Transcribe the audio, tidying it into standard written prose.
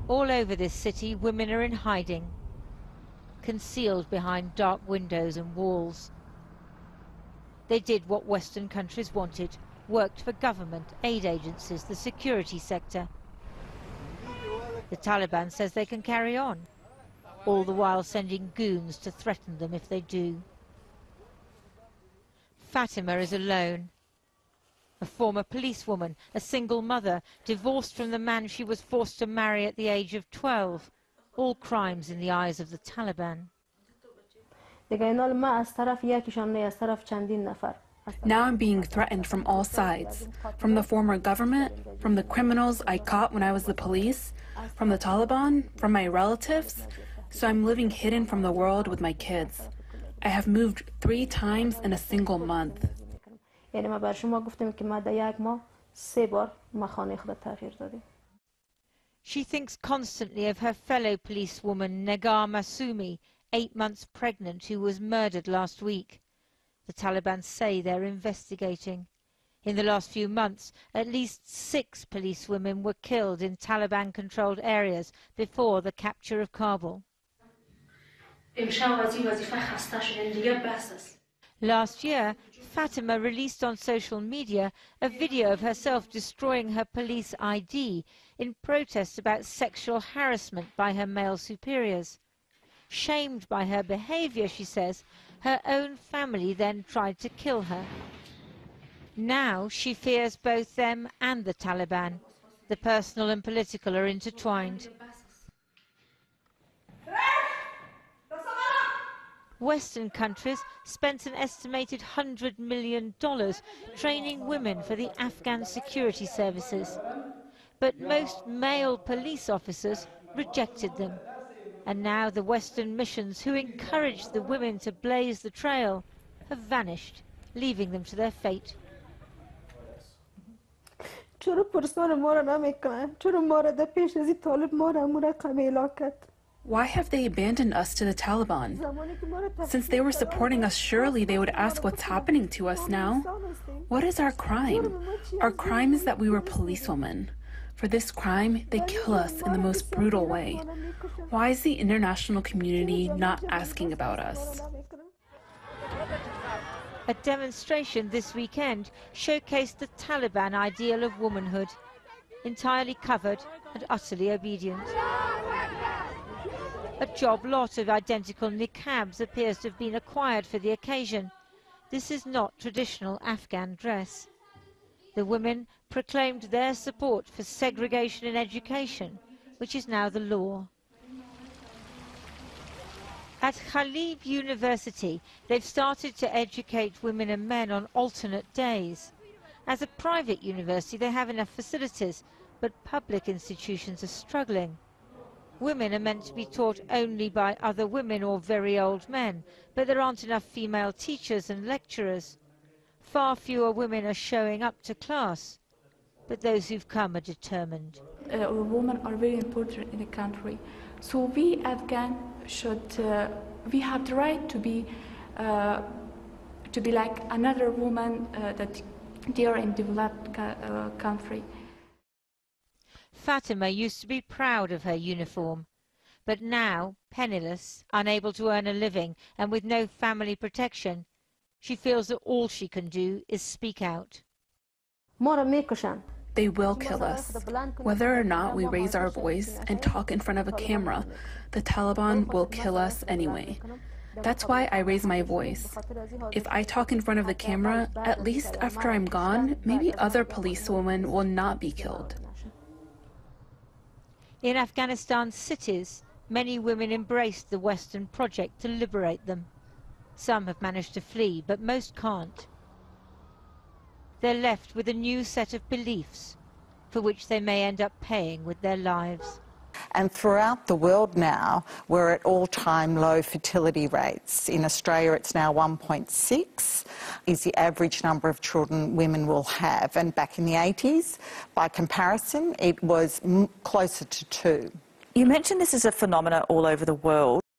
All over this city, women are in hiding, concealed behind dark windows and walls. They did what Western countries wanted, worked for government, aid agencies, the security sector. The Taliban says they can carry on, all the while sending goons to threaten them if they do. Fatima is alone. A former policewoman, a single mother, divorced from the man she was forced to marry at the age of 12. All crimes in the eyes of the Taliban. Now I'm being threatened from all sides, from the former government, from the criminals I caught when I was the police, from the Taliban, from my relatives. So I'm living hidden from the world with my kids. I have moved 3 times in a single month. She thinks constantly of her fellow policewoman Negar Massoumi, 8 months pregnant, who was murdered last week. The Taliban say they're investigating. In the last few months, at least 6 policewomen were killed in Taliban-controlled areas before the capture of Kabul. Last year, Fatima released on social media a video of herself destroying her police ID in protest about sexual harassment by her male superiors. Shamed by her behaviour, she says, her own family then tried to kill her. Now she fears both them and the Taliban. The personal and political are intertwined. Western countries spent an estimated $100 million training women for the Afghan security services. But most male police officers rejected them. And now the Western missions who encouraged the women to blaze the trail have vanished, leaving them to their fate. Why have they abandoned us to the Taliban? Since they were supporting us, surely they would ask what's happening to us now. What is our crime? Our crime is that we were policewomen. For this crime, they kill us in the most brutal way. Why is the international community not asking about us? A demonstration this weekend showcased the Taliban ideal of womanhood, entirely covered and utterly obedient. A job lot of identical niqabs appears to have been acquired for the occasion. This is not traditional Afghan dress. The women proclaimed their support for segregation in education, which is now the law. At Khalib University, they've started to educate women and men on alternate days. As a private university, they have enough facilities, but public institutions are struggling. Women are meant to be taught only by other women or very old men, but there aren't enough female teachers and lecturers. Far fewer women are showing up to class, but those who've come are determined. Women are very important in the country, so we Afghan we have the right to be like another woman that they are in developed country. Fatima used to be proud of her uniform, but now, penniless, unable to earn a living and with no family protection, she feels that all she can do is speak out. They will kill us. Whether or not we raise our voice and talk in front of a camera, the Taliban will kill us anyway. That's why I raise my voice. If I talk in front of the camera, at least after I'm gone, maybe other policewomen will not be killed. In Afghanistan's cities, many women embraced the Western project to liberate them. Some have managed to flee, but most can't. They're left with a new set of beliefs, for which they may end up paying with their lives. And throughout the world now, we're at all-time low fertility rates. In Australia, it's now 1.6, is the average number of children women will have. And back in the 80s, by comparison, it was closer to 2. You mentioned this is a phenomenon all over the world.